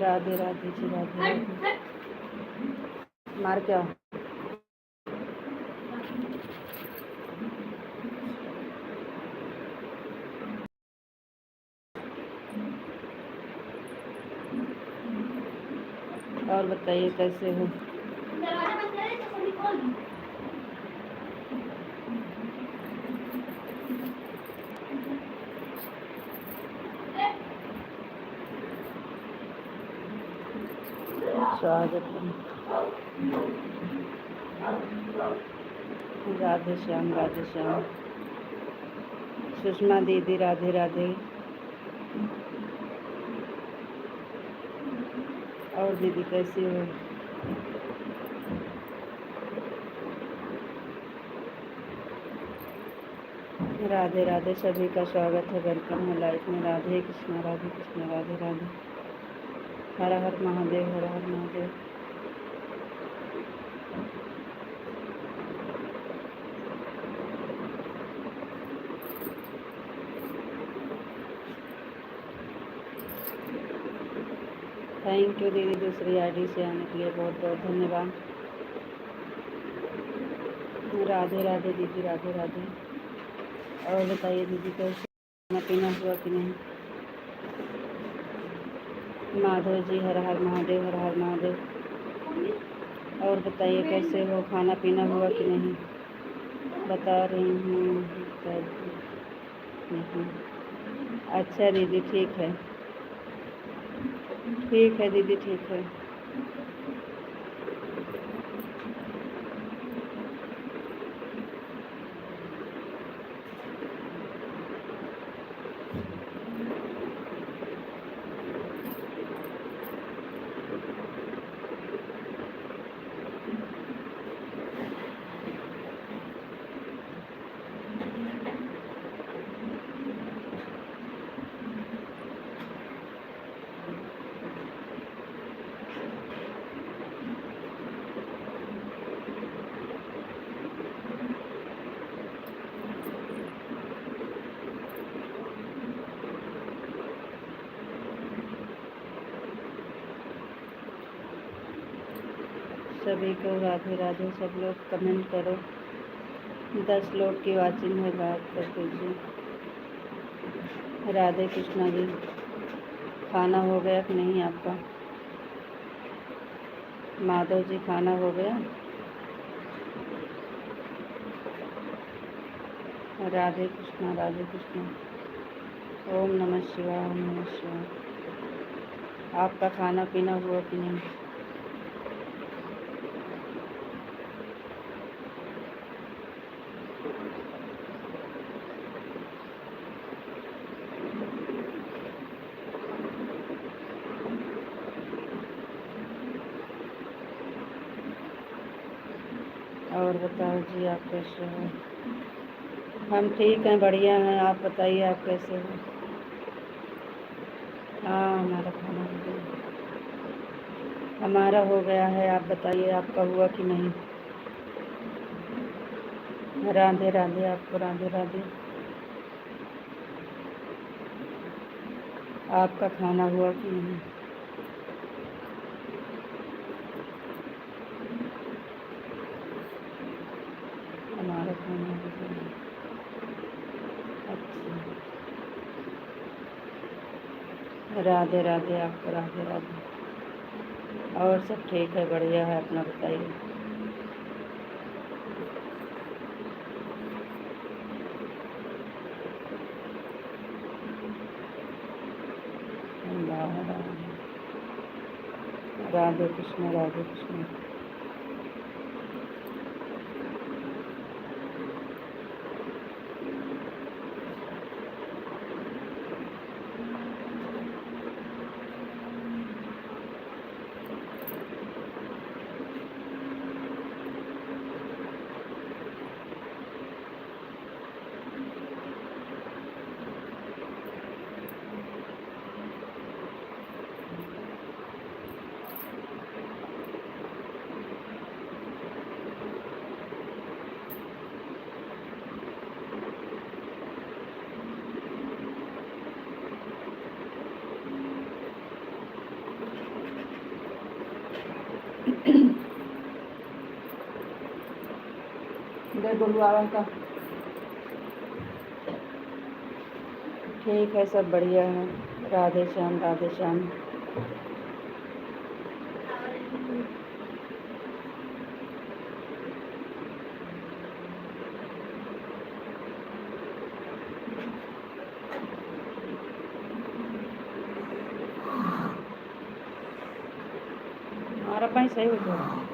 राधे राधे जी, राधे राधे। मार क्या और बताइए कैसे हो? स्वागत है। राधे श्याम, राधे श्याम। सुषमा दीदी राधे राधे। और दीदी कैसी हो? राधे राधे, सभी का स्वागत है, वेलकम है लाइफ में। राधे कृष्ण, राधे कृष्ण, राधे राधे। हर हर महादेव, हर हर महादेव। थैंक यू दीदी, दूसरी आईडी से आने के लिए बहुत बहुत धन्यवाद। राधे राधे दीदी, राधे राधे। और बताइए दीदी कैसे, खाना पीना हुआ कि नहीं? माधव जी, हर हर महादेव, हर हर महादेव। और बताइए कैसे हो, खाना पीना हुआ कि नहीं? बता रही हूँ। अच्छा दीदी, ठीक है, ठीक है दीदी, ठीक है। सभी को राधे राधे। सब लोग कमेंट करो। 10 लोग की वाचिंग है, बात कर दीजिए। राधे कृष्णा जी, खाना हो गया कि नहीं आपका? माधव जी, खाना हो गया? राधे कृष्णा, राधे कृष्णा। ओम नमः शिवाय, ओम नमः शिवाय। आपका खाना पीना हुआ कि नहीं? और बताओ जी, आप कैसे हो? हम ठीक हैं, बढ़िया हैं। आप बताइए, आप कैसे हो? हाँ, हमारा खाना हो गया। हमारा हो गया है। आप बताइए, आपका हुआ कि नहीं? राधे राधे आपको, राधे राधे। आपका खाना हुआ कि नहीं? हमारा खाना हो गया। अच्छा, राधे राधे आपको, राधे राधे। और सब ठीक है, बढ़िया है, अपना बताइए। राधे कृष्ण, राधे कृष्ण। ले गुरुवार का। ठीक है, सब बढ़िया है। राधे श्याम, राधे श्याम। हमारा पानी सही हो जाएगा।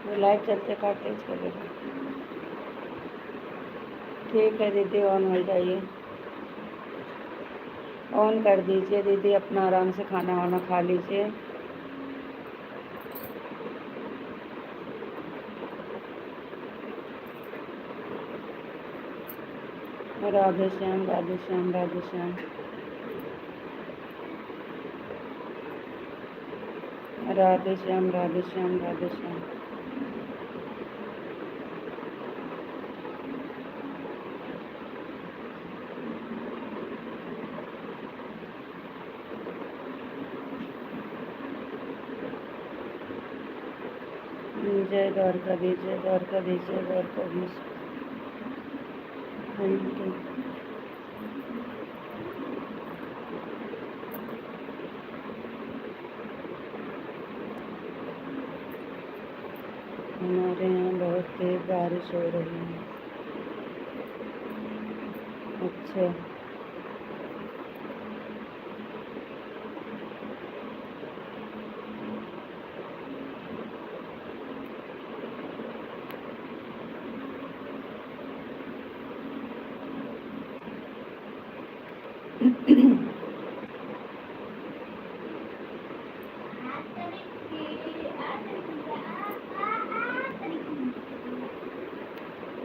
वो लाइट चलते का तेज करेगा। ठीक है दीदी, ऑन हो जाइए, ऑन कर दीजिए दीदी। अपना आराम से खाना वाना खा लीजिए। राधे श्याम, राधे श्याम, राधे श्याम। राधे श्याम, राधे श्याम, राधे श्याम। जय द्वारकाधीश, जय द्वारकाधीश, जय द्वारकाधीश। Thank you. हमारे यहाँ बहुत तेज बारिश हो रही है। अच्छा।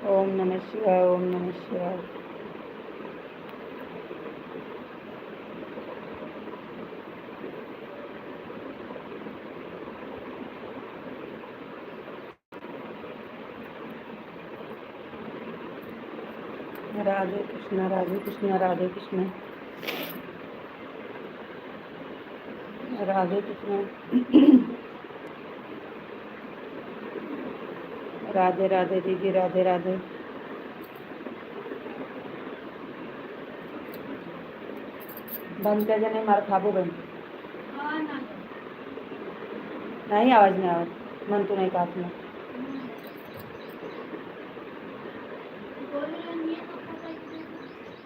ओम नमः शिवाय, ओम नमः शिवाय। राधे कृष्ण, राधे कृष्ण, राधे कृष्ण, राधे कृष्ण। राधे राधे दीदी, राधे राधे। बंद कर नहीं मार खाबो बंद नहीं, आवाज नहीं आवत मन तो नहीं काटना।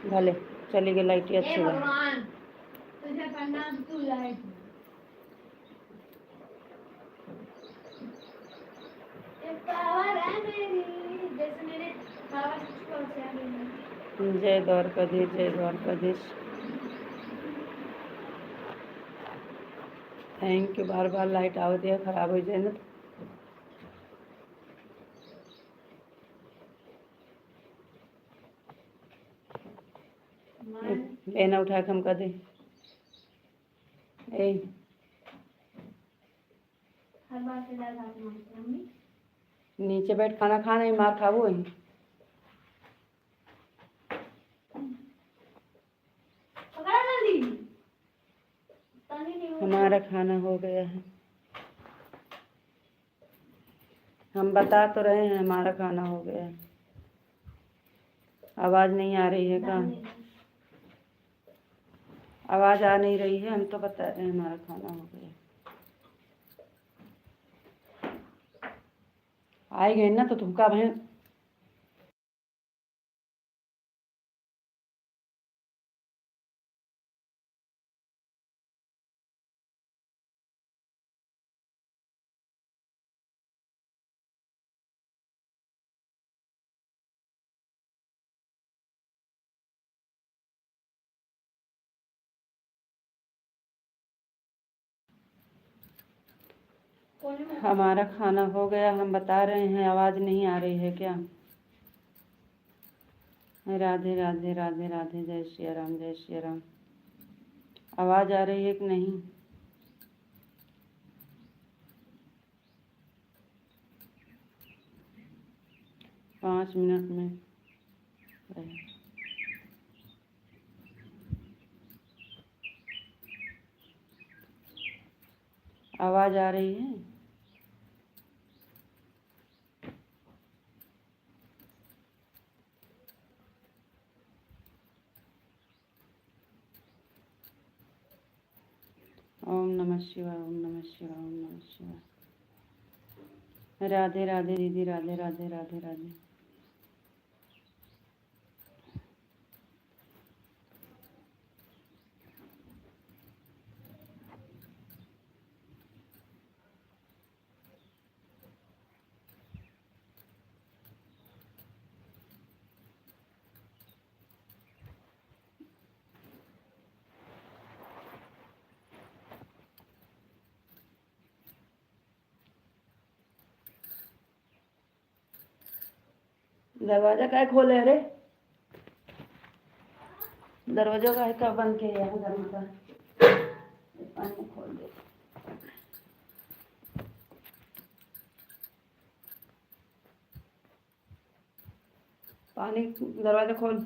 भले चली गई लाइट अच्छी है। जय द्वारकाधीश, जय Dwarkadhish. Thank you. Bar bar light आवत है, खराब हो जाए ना। लेना उठा के हम कर दे। ए नीचे बैठ खाना खाना ही मार खाबो ही। हमारा खाना हो गया है। हम बता तो रहे हैं हमारा खाना हो गया है। आवाज नहीं आ रही है क्या? आवाज आ नहीं रही है, हम तो बता रहे हैं हमारा खाना हो गया। आई गई ना तो तुमका भाई। हमारा खाना हो गया, हम बता रहे हैं। आवाज नहीं आ रही है क्या? राधे राधे, राधे राधे। जय श्री राम, जय श्री राम। आवाज आ रही है कि नहीं? 5 मिनट में आवाज़ आ रही है? ओम नमः शिवाय, ओम नमः शिवाय, ओम नमः शिवाय। राधे राधे दीदी, राधे राधे राधे राधे। दरवाजा काहे खोले? अरे दरवाजा काहे का बंद किया है? घर में पानी खोल दे। पानी, दरवाजा खोल।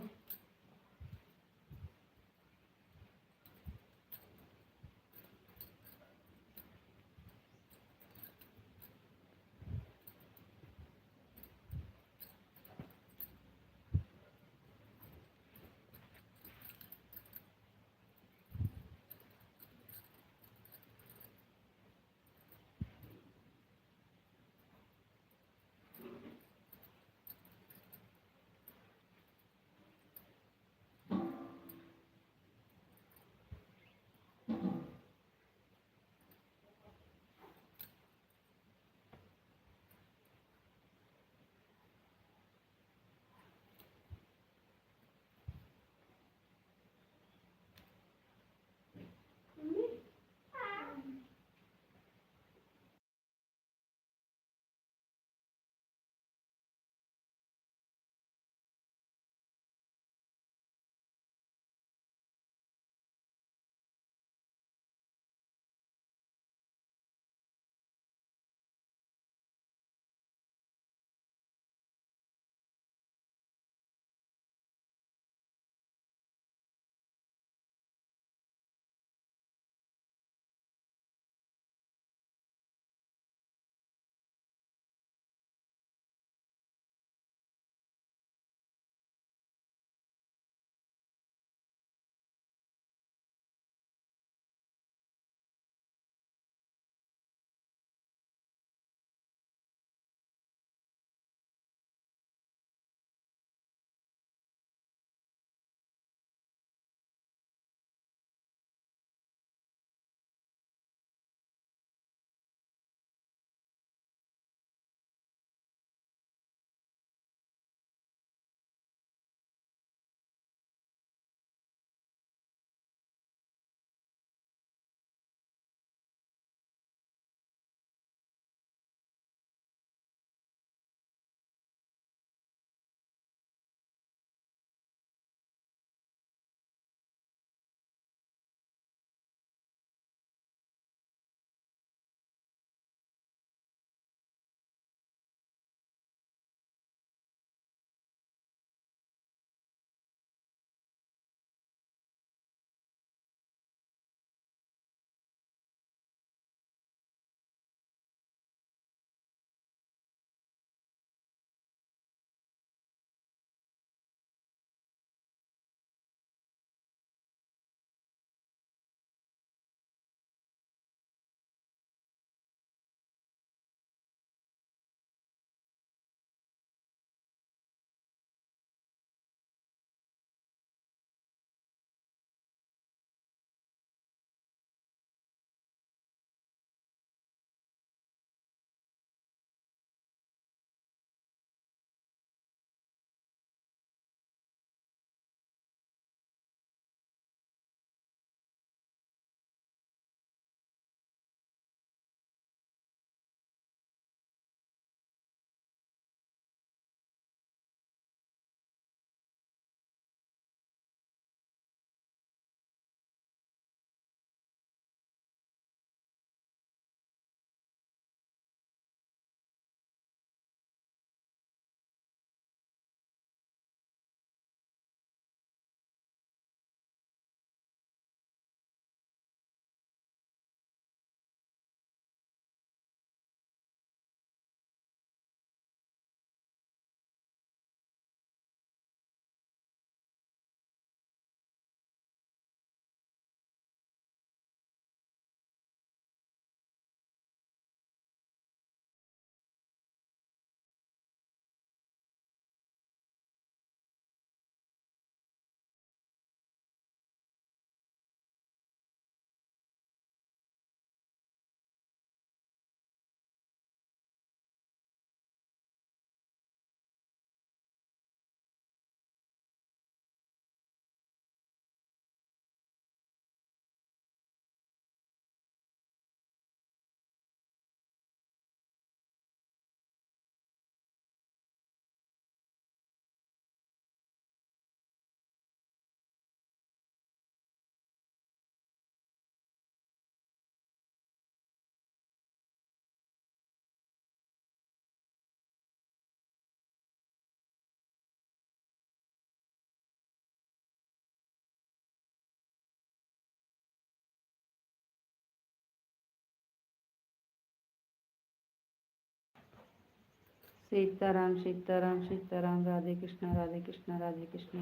सीताराम सीताराम सीताराम। राधे कृष्णा राधे कृष्णा राधे कृष्णा।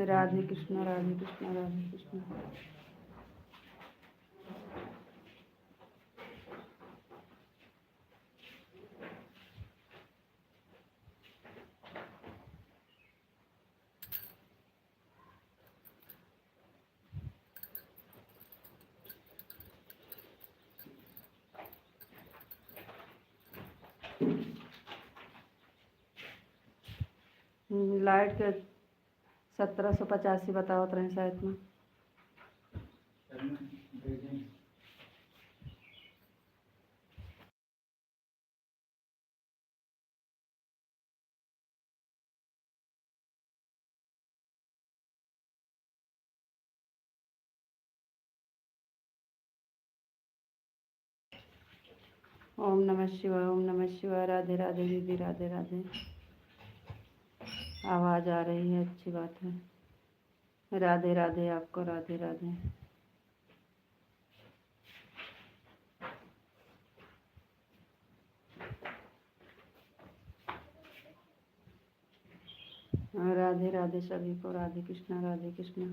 राधे कृष्णा राधे कृष्णा राधे कृष्णा। लाइट के 1785 बतावत रहे शायद में। ओम नमः शिवाय ओम नमः शिवाय। राधे राधे दीदी राधे राधे। आवाज़ आ रही है, अच्छी बात है। राधे राधे आपको, राधे राधे। राधे राधे सभी को, राधे कृष्णा राधे कृष्णा।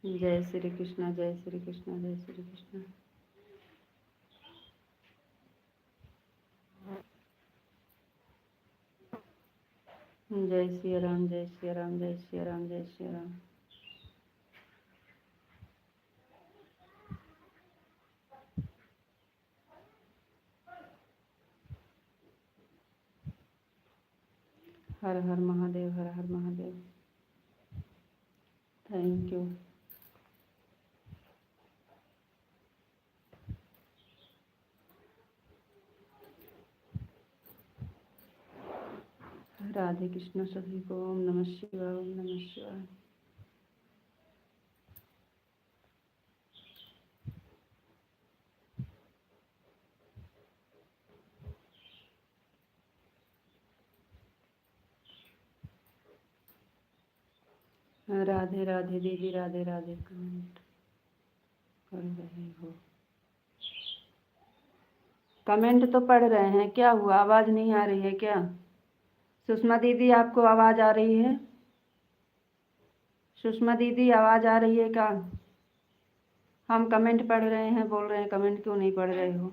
जय श्री कृष्णा जय श्री कृष्णा जय श्री कृष्णा। जय श्री राम जय श्री राम जय श्री राम जय श्री राम। हर हर महादेव हर हर महादेव। Thank you. राधे कृष्ण सभी को। ओम नमः शिवाय ओम नमः शिवाय। राधे राधे दीदी राधे राधे। कमेंट कर रहे हो? कमेंट तो पढ़ रहे हैं, क्या हुआ? आवाज़ नहीं आ रही है क्या? सुषमा दीदी आपको आवाज़ आ रही है? सुषमा दीदी आवाज़ आ रही है क्या? हम कमेंट पढ़ रहे हैं, बोल रहे हैं, कमेंट क्यों नहीं पढ़ रहे हो?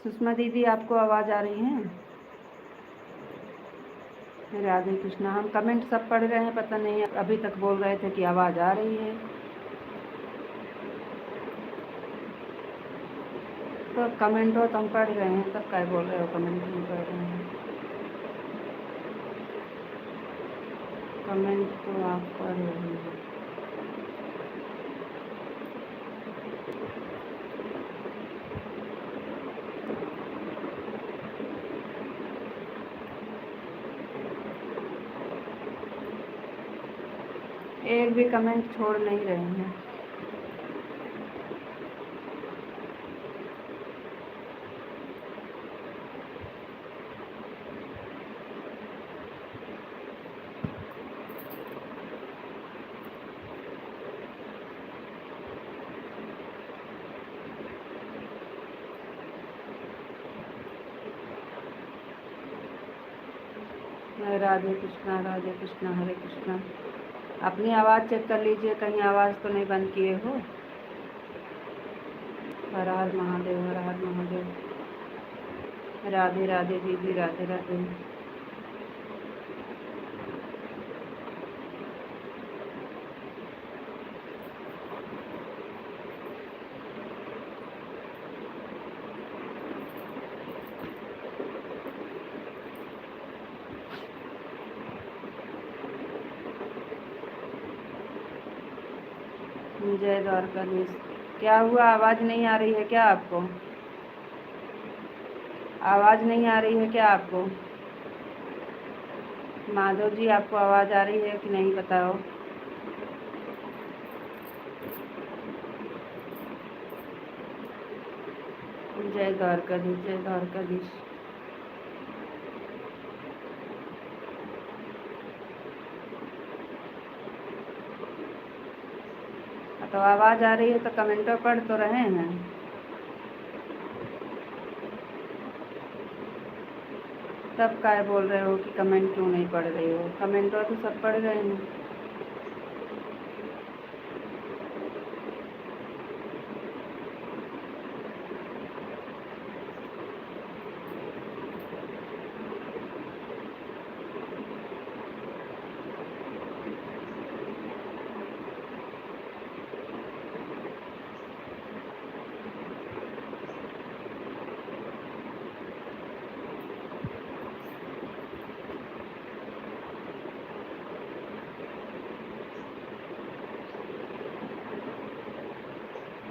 सुषमा दीदी आपको आवाज़ आ रही है? राधे कृष्णा। हम कमेंट सब पढ़ रहे हैं, पता नहीं अभी तक बोल रहे थे कि आवाज़ आ रही है। तो कमेंट हो तो हम पढ़ रहे हैं, तब क्या बोल रहे हो कमेंट नहीं पढ़ रहे हैं? कमेंट तो आप पढ़ रहे हो। एक भी कमेंट छोड़ नहीं रहे हैं। राधे कृष्णा हरे कृष्णा। अपनी आवाज़ चेक कर लीजिए, कहीं आवाज़ तो नहीं बंद किए हो। हर हर महादेव हर हर महादेव। राधे राधे दीदी राधे राधे। जय द्वारकाधीश। क्या हुआ? आवाज़ नहीं आ रही है क्या आपको? आवाज़ नहीं आ रही है क्या आपको? माधव जी आपको आवाज़ आ रही है कि नहीं बताओ? जय द्वारकाधीश जय द्वारकाधीश। तो आवाज़ आ रही है तो कमेंटों पढ़ तो रहे हैं। तब काय बोल रहे हो कि कमेंट क्यों नहीं पढ़ रहे हो? कमेंटों तो सब पढ़ रहे हैं।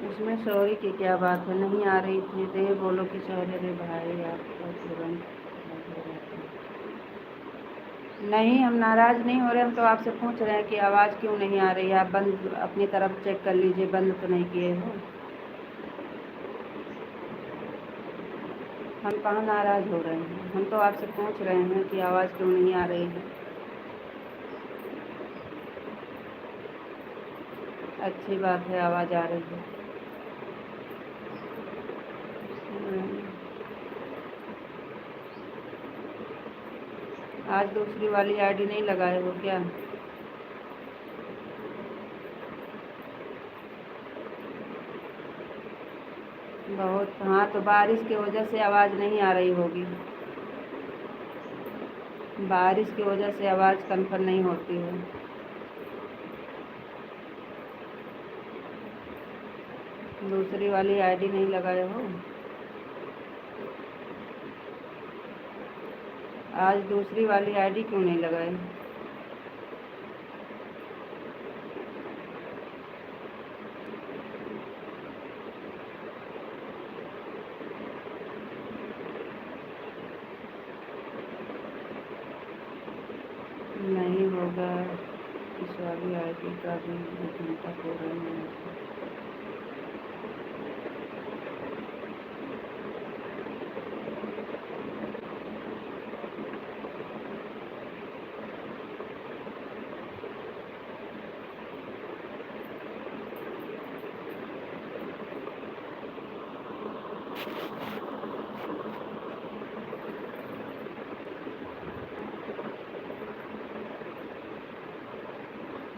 इसमें सॉरी की क्या बात है? नहीं आ रही थी तो ये बोलो कि सॉरी। अरे भाई आप तो तुरंत नहीं, हम नाराज़ नहीं हो रहे, हम तो आपसे पूछ रहे हैं कि आवाज़ क्यों नहीं आ रही है। आप बंद अपनी तरफ चेक कर लीजिए, बंद तो नहीं किए हो। हम कहाँ नाराज़ हो रहे हैं, हम तो आपसे पूछ रहे हैं कि आवाज़ क्यों नहीं आ रही है। अच्छी बात है, आवाज़ आ रही है। आज दूसरी वाली आईडी नहीं लगाए हो क्या? बहुत, हाँ तो बारिश की वजह से आवाज़ नहीं आ रही होगी। बारिश की वजह से आवाज़ कन्फर्म नहीं होती है। दूसरी वाली आईडी नहीं लगाए हो? आज दूसरी वाली आईडी क्यों नहीं लगाई? नहीं होगा, इस वाली आईडी का भी 1 घंटा पूरा नहीं होगा।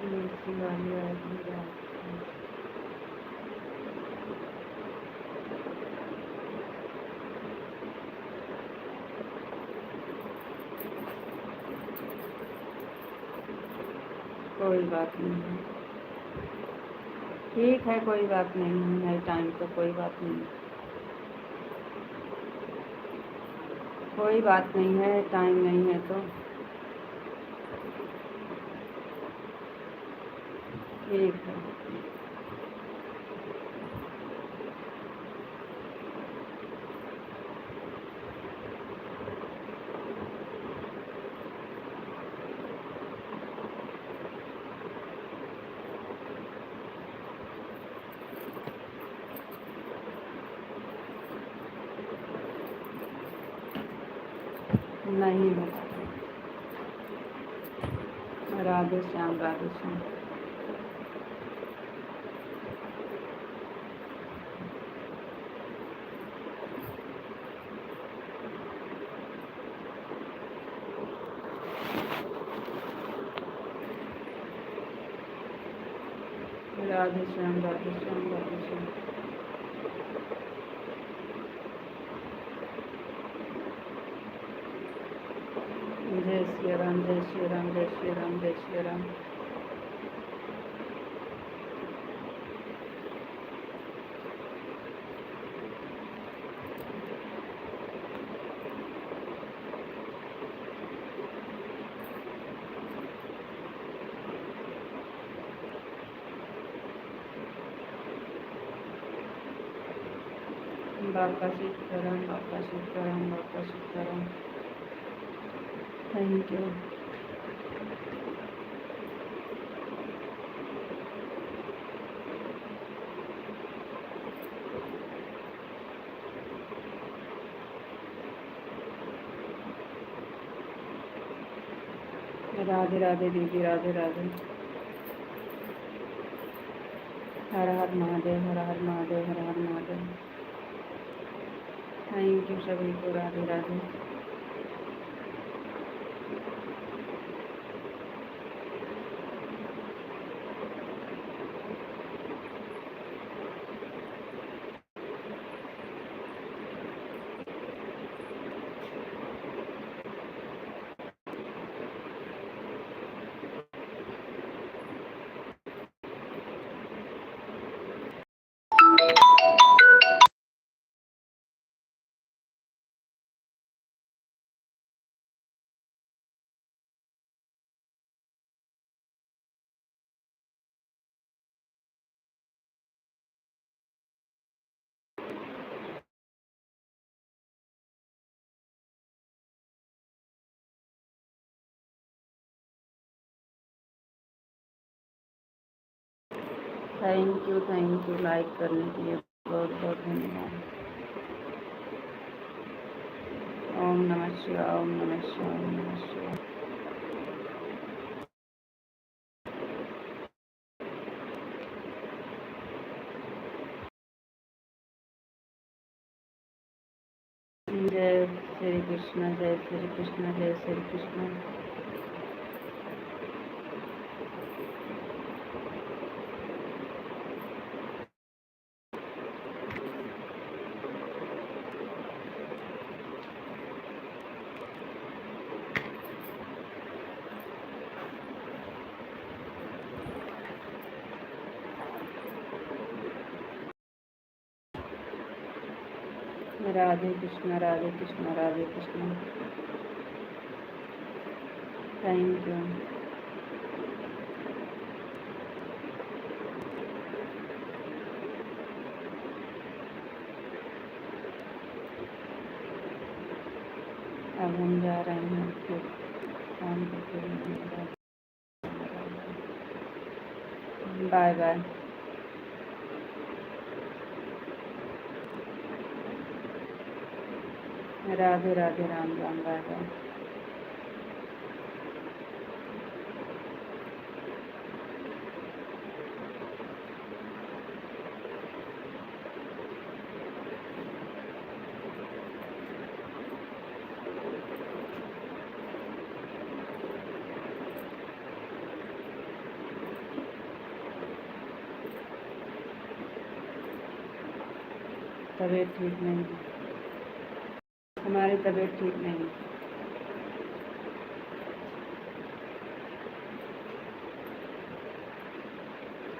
दूसरी वाली आईडी कोई बात नहीं है, ठीक है, कोई बात नहीं है। टाइम तो कोई बात नहीं, कोई बात नहीं है, टाइम नहीं है तो ठीक है। नहीं है। राधे श्याम, राधे श्याम। राधे श्याम, राधे श्याम, राधे श्याम। जय श्री राम, जय श्री राम, जय श्री राम, जय श्री राम। बाबा सीताराम, बाबा सीताराम, बाबा सीताराम। Thank you. राधे राधे दीदी, राधे राधे। हर हर महादेव, हर हर महादेव, हर हर महादेव। थैंक यू सभी को। Radhe Radhe. Thank you like करने के लिए बहुत बहुत धन्यवाद। ओम नमः शिवाय, ओम नमः शिवाय, ओम नमः शिवाय। जय श्री कृष्ण, जय श्री कृष्ण, जय श्री कृष्ण। राधे कृष्ण, राधे कृष्ण, राधे कृष्ण। Thank you. अब हम जा रहे हैं फिर काम करके। Bye bye. Radhe Radhe, Ram Ram, bye bye. तबीयत ठीक नहीं है, हमारी तबीयत ठीक नहीं है।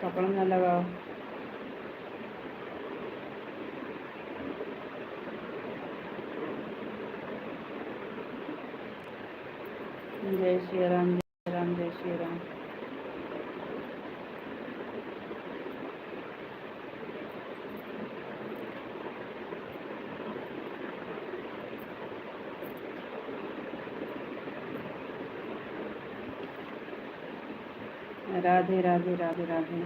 कपड़ा न लगाओ। जय श्री राम, जय राम, जय श्री राम। राधे राधे, राधे राधे,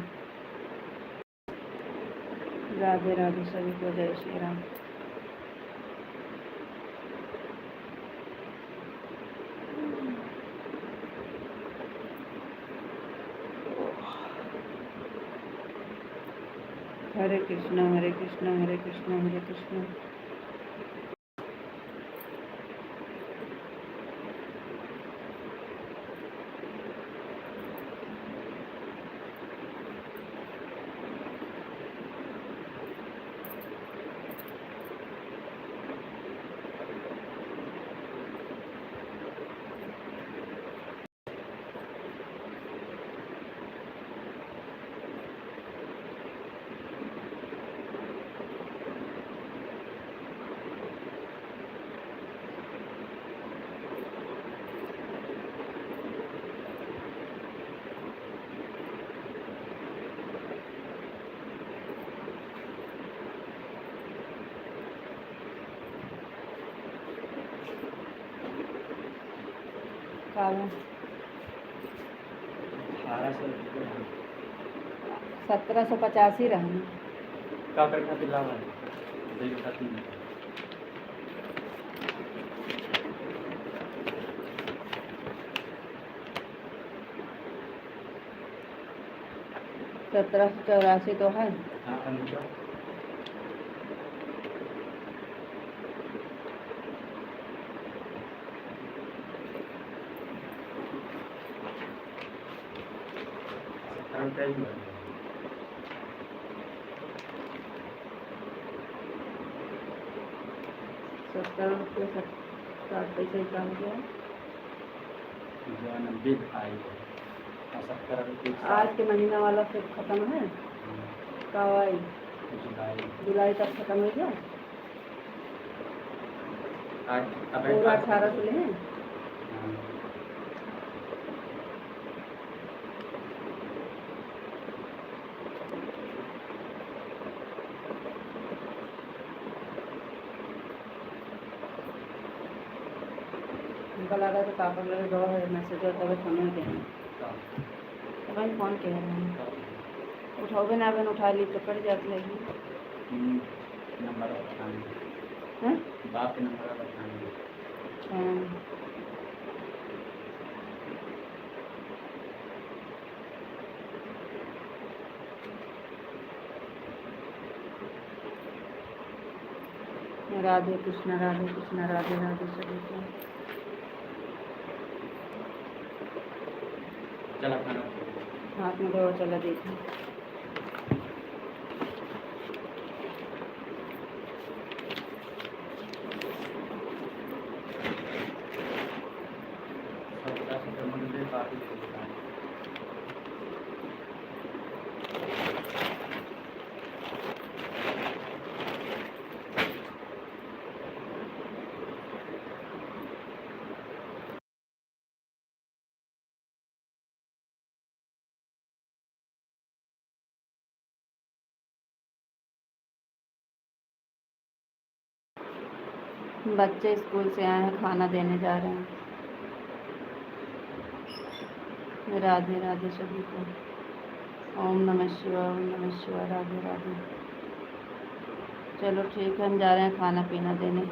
राधे राधे सभी को। जय श्री राम। हरे कृष्णा, हरे कृष्णा, हरे कृष्णा, हरे कृष्णा। काला 1785 रहना का कर खातिर लावा दे खातिर 1784 तो है। हाँ अंक रुपये ही हुआ। 70 रुपये 60 पैसे का हो गया। जो 90 आई है और 70 रुपये आज के महीना वाला सब खत्म है। कब आई? जुलाई तक खत्म हो गया। पूरा 18 से लें। हमको लगा तो पापा लगे दो है मैसेज और तब फोन में दें तब हम फोन कह रहे हैं उठाओगे ना बहन उठा ली तो कट जाती है। नंबर हैं? बाप के नंबर बताएंगे। हाँ। राधे कृष्णा राधे कृष्णा राधे राधे सभी को। चला खाना हाथ में दो चला देखो। काफी बच्चे स्कूल से आए हैं खाना देने जा रहे हैं। राधे राधे सभी को। ओम नमः शिवाय ओम नमः शिवाय राधे राधे। चलो ठीक है हम जा रहे हैं खाना पीना देने।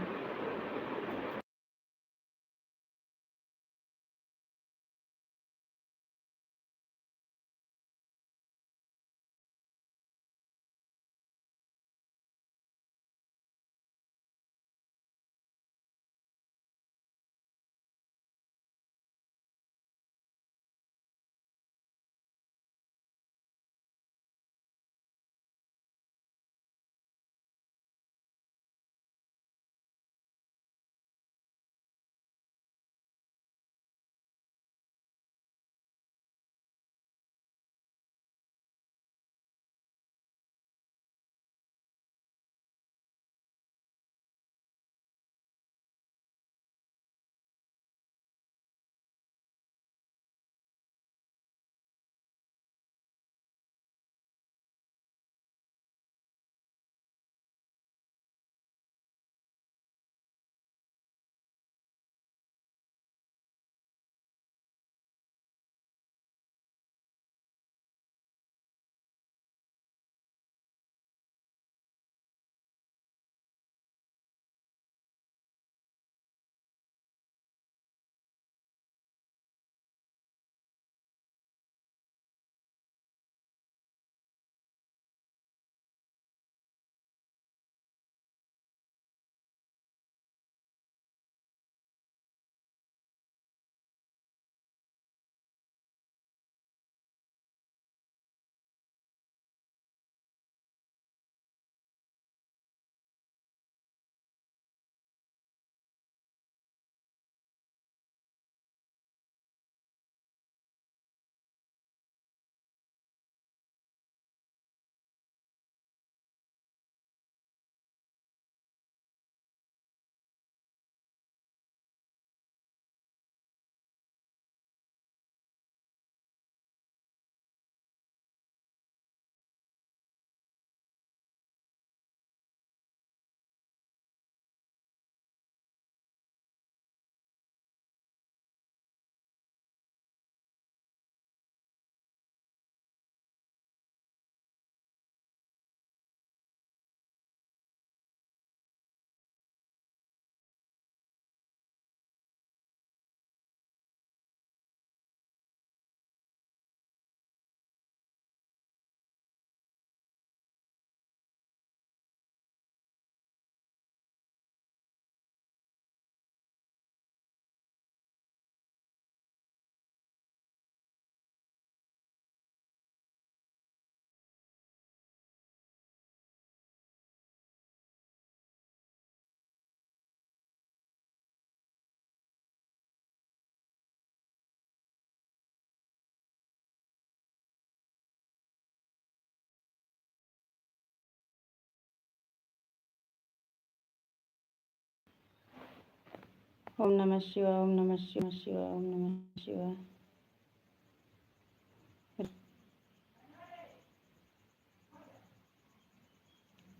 ओम नमः शिवाय, ओम नमः शिवाय, ओम नमः शिवाय।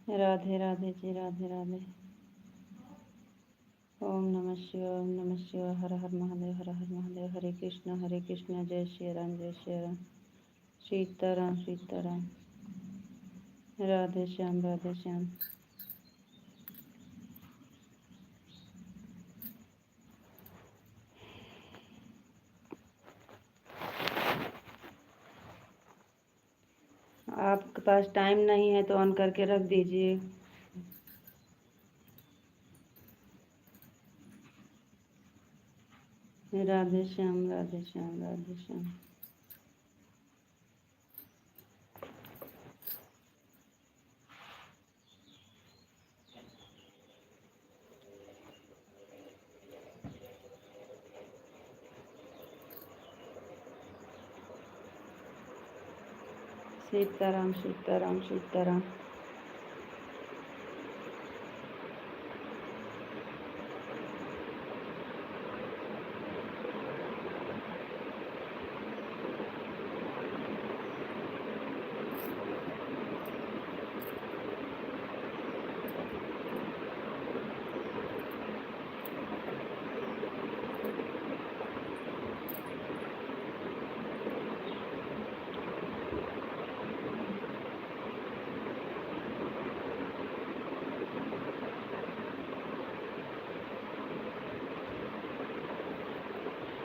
राधे राधे जी, राधे राधे। ओम नमः शिवाय, ओम नमः शिवाय। हर हर महादेव, हर हर महादेव। हरे कृष्ण, जय श्री राम, जय श्री राम। सीताराम, सीताराम। राधे श्याम, राधे श्याम। आपके पास टाइम नहीं है तो ऑन करके रख दीजिए। राधे श्याम, राधे श्याम, राधे श्याम। सीताराम, सीताराम, सीताराम।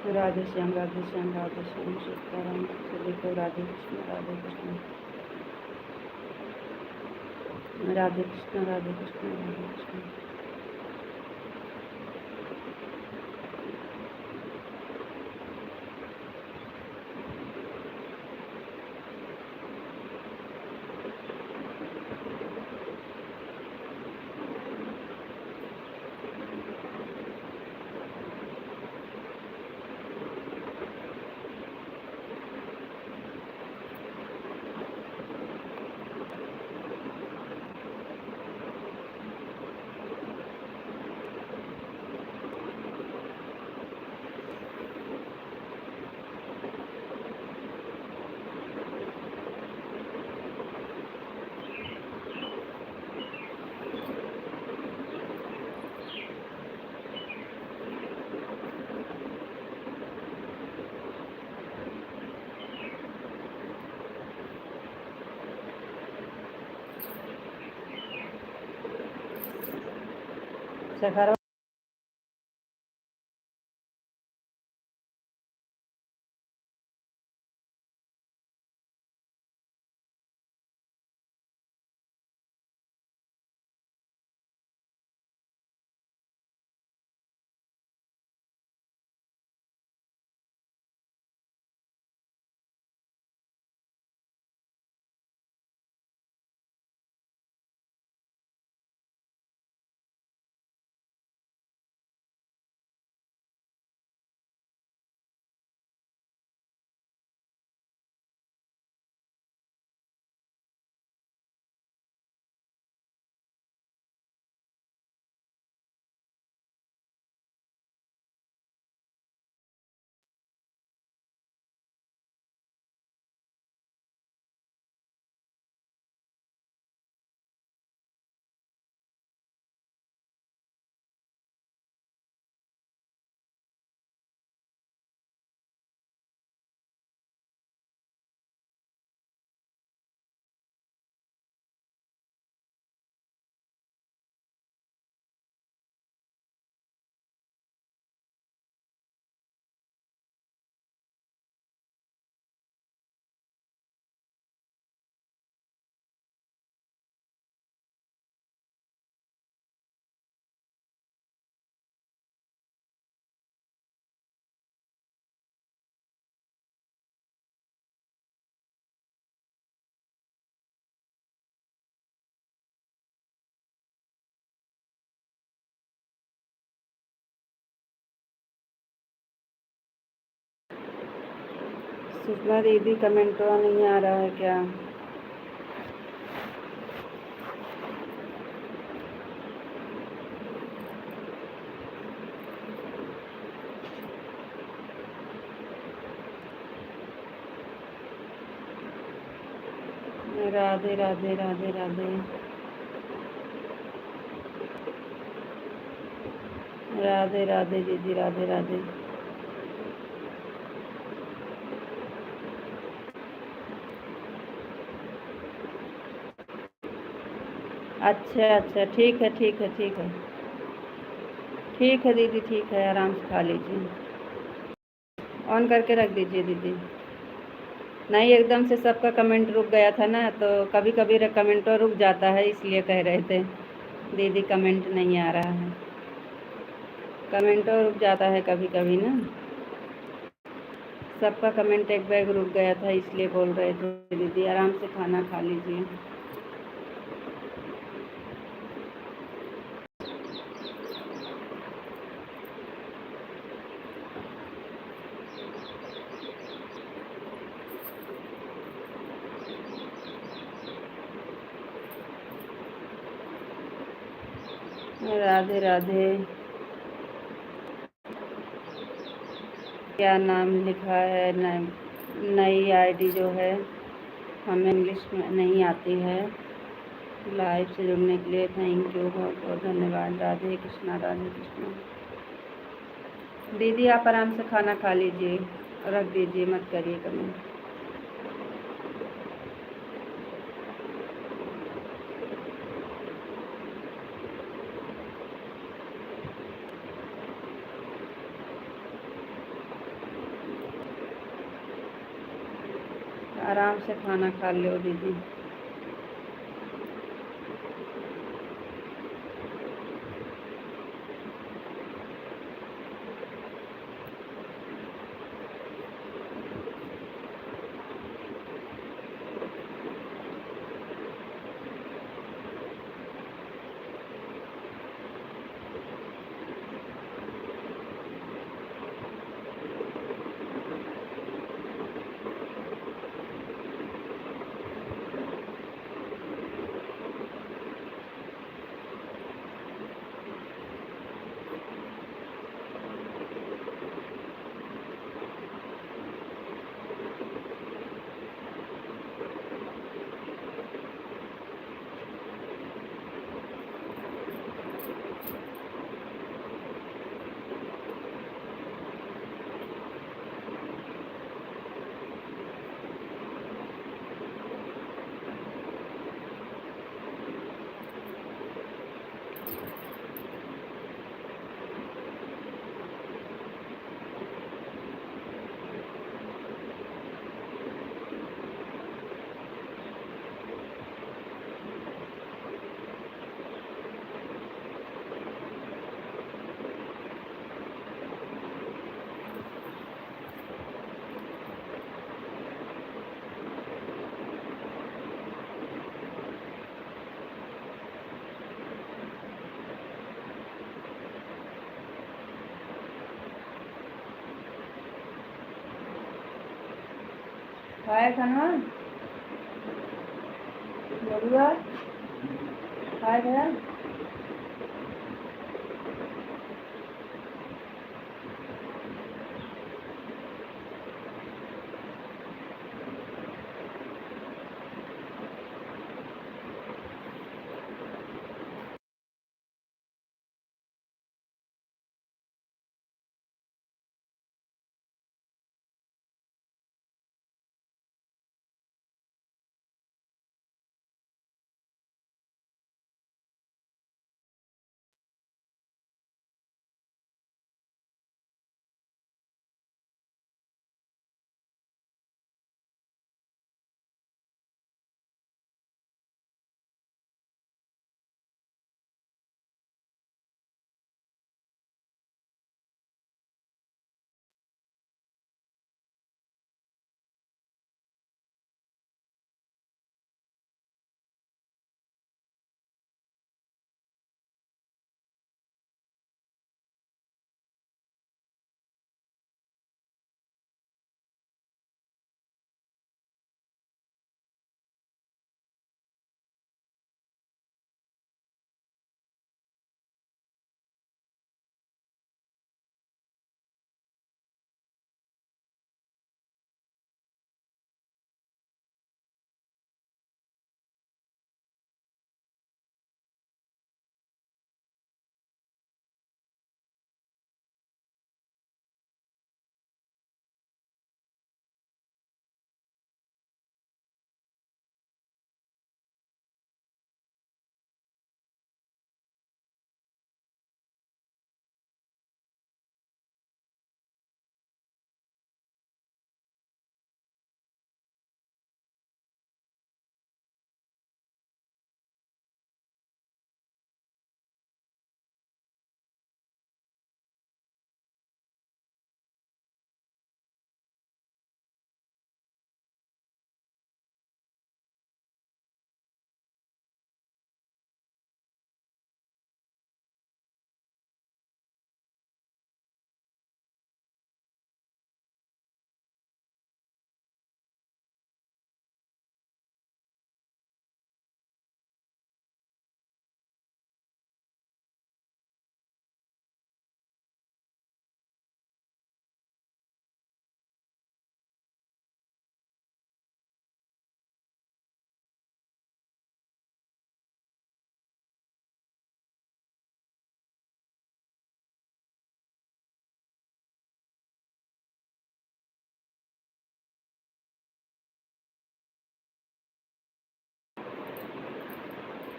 राधे श्याम, राधे श्याम, राधे श्याम। सीताराम सभी को राधे कृष्ण, राधे कृष्ण। राधे कृष्ण, राधे कृष्ण, राधे कृष्ण। सखारा सुषमा दीदी कमेंट नहीं आ रहा है क्या? राधे राधे राधे राधे राधे राधे दीदी, राधे राधे। अच्छा अच्छा, ठीक है ठीक है ठीक है ठीक है दीदी, ठीक है, आराम से खा लीजिए। ऑन करके रख दीजिए दीदी। नहीं, एकदम से सबका कमेंट रुक गया था ना, तो कभी कभी कमेंटो रुक जाता है, इसलिए कह रहे थे दीदी कमेंट नहीं आ रहा है। कमेंटो रुक जाता है कभी कभी ना, सबका कमेंट एक बैग रुक गया था, इसलिए बोल रहे थे दीदी आराम से खाना खा लीजिए। राधे राधे। क्या नाम लिखा है? नई आईडी जो है, हमें इंग्लिश में नहीं आती है। लाइव से जुड़ने के लिए थैंक यू, बहुत बहुत धन्यवाद। राधे कृष्णा, राधे कृष्णा। दीदी आप आराम से खाना खा लीजिए, रख दीजिए, मत करिए कमेंट। आराम से खाना खा लो दीदी। खाए खाना बढ़िया, खाए भैया।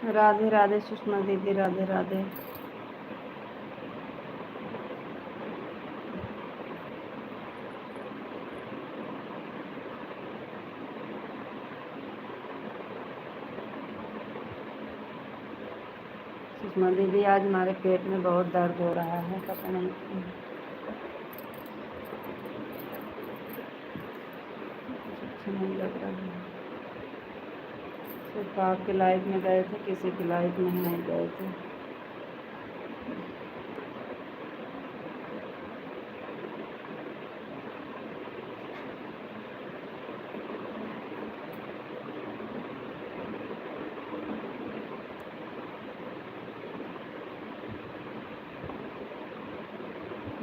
राधे राधे सुषमा दीदी, राधे राधे। सुषमा दीदी, आज हमारे पेट में बहुत दर्द हो रहा है, पता नहीं क्यों। कुछ अच्छा नहीं लग रहा है। सिर्फ आपके लाइफ में गए थे, किसी की लाइफ में नहीं गए थे।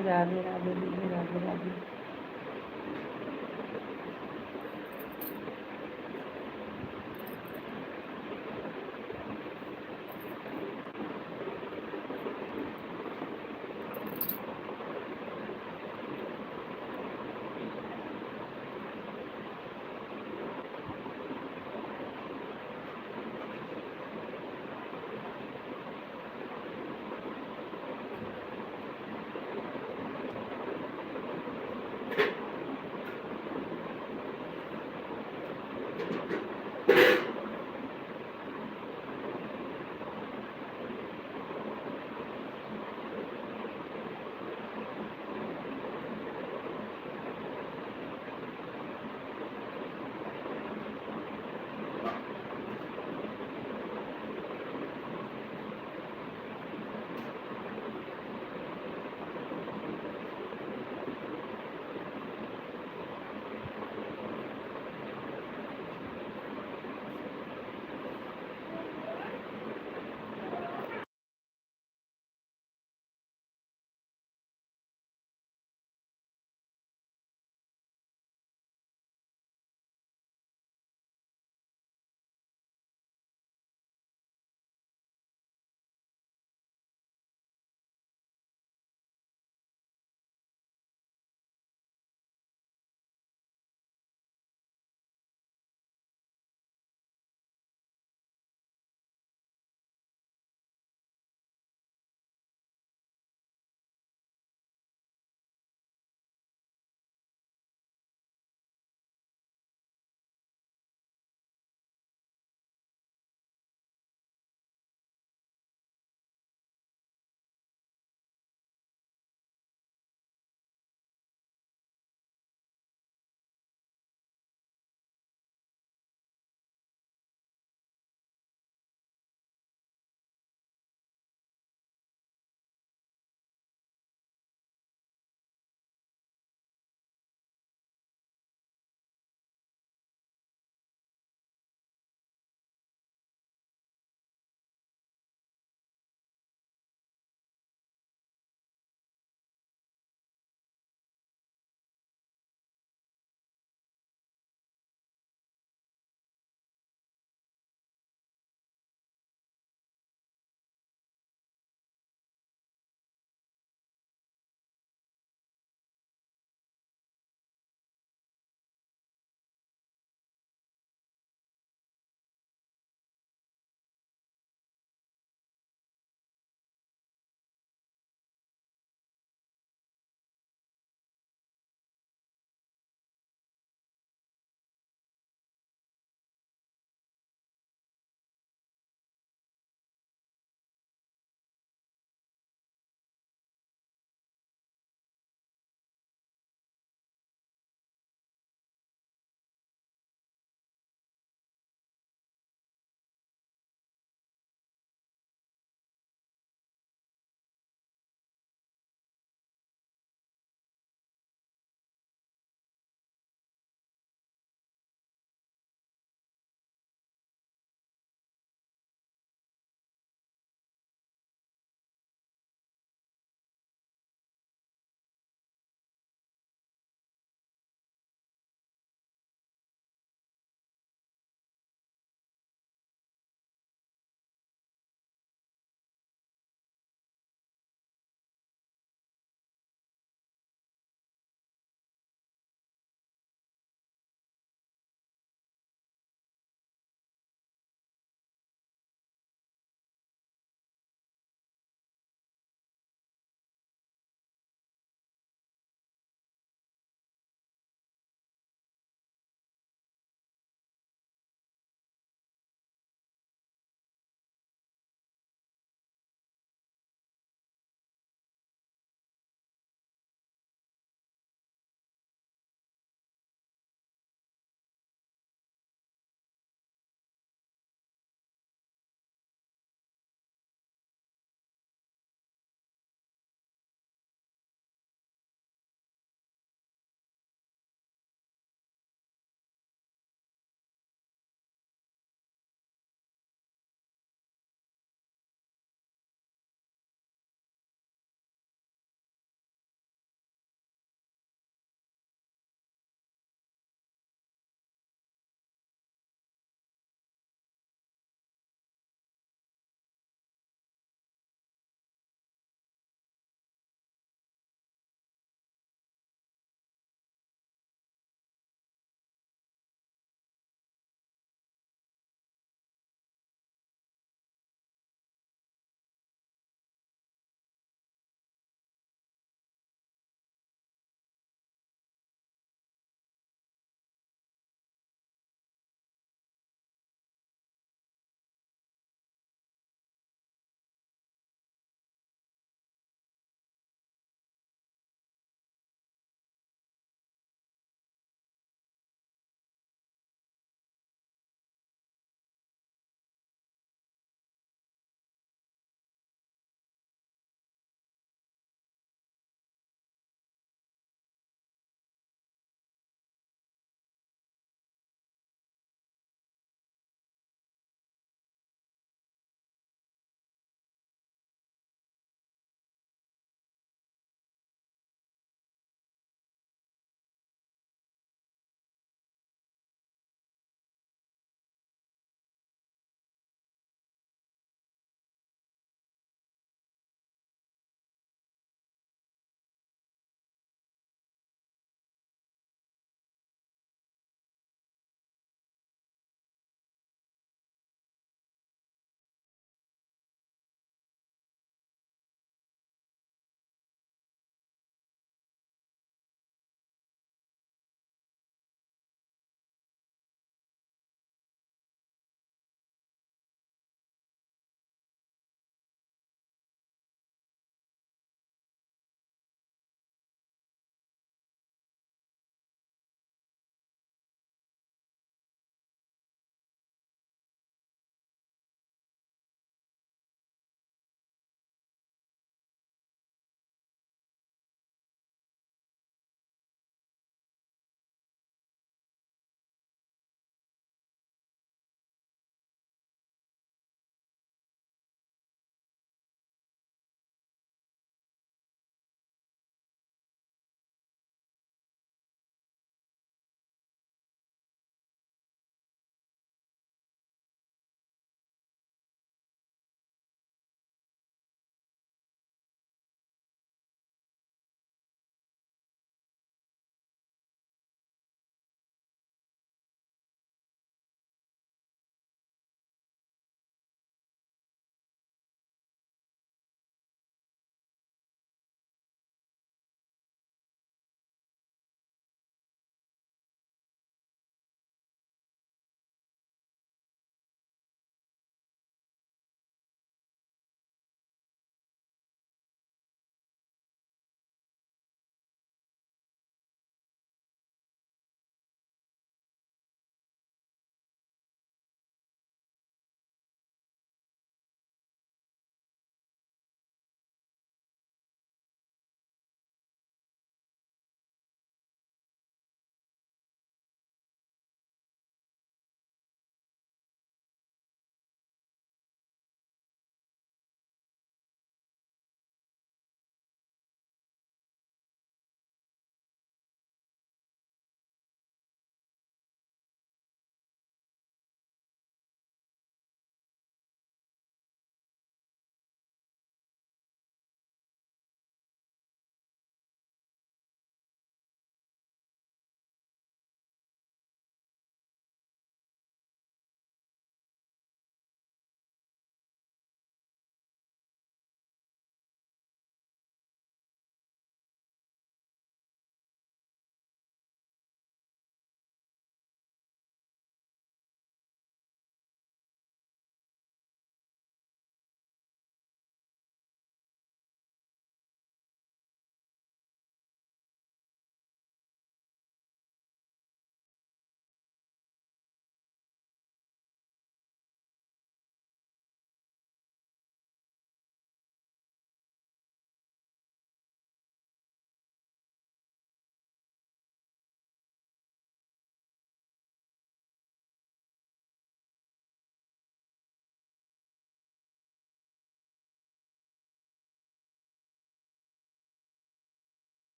राधे राधे दीदी, राधे राधे।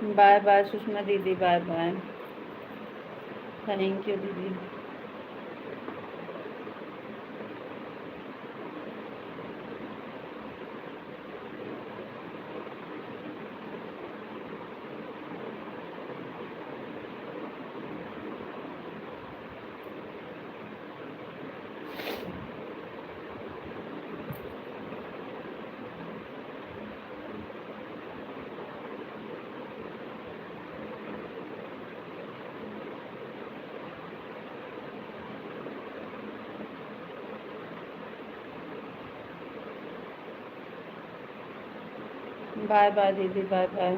बाय बाय सुषमा दीदी, बाय बाय। थैंक यू दीदी। बाय बाय दीदी, बाय बाय।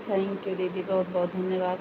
थैंक यू दीदी, बहुत बहुत धन्यवाद।